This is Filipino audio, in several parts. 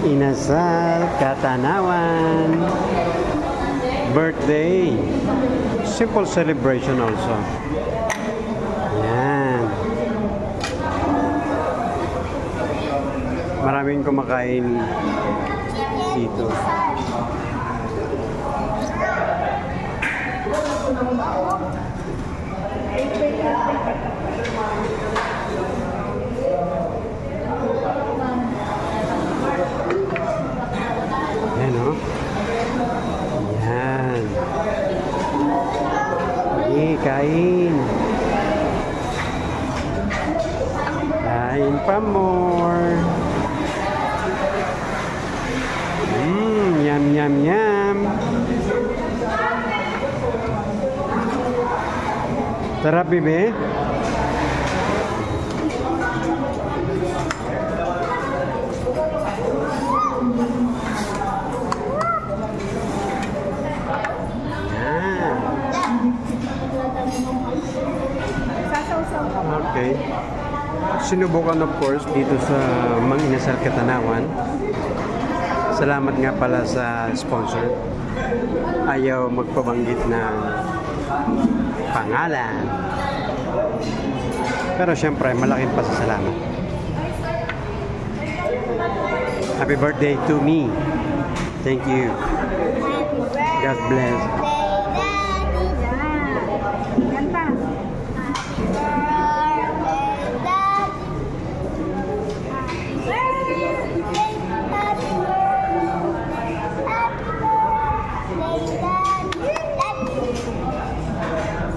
Inasal Katanawan birthday. Simple celebration also. Yan. Maraming kumakain dito. Yan o. Yan. Okay, kain. Kain pa more. Yum, yum, yum. Sarap, bebe. Okay. Sinubukan of course dito sa Mang Inasal Katanawan. Salamat nga pala sa sponsor. Ayaw magpabanggit ng pangalan. Pero syempre, malaking pasasalamat. Happy birthday to me. Thank you. God bless.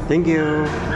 Thank you.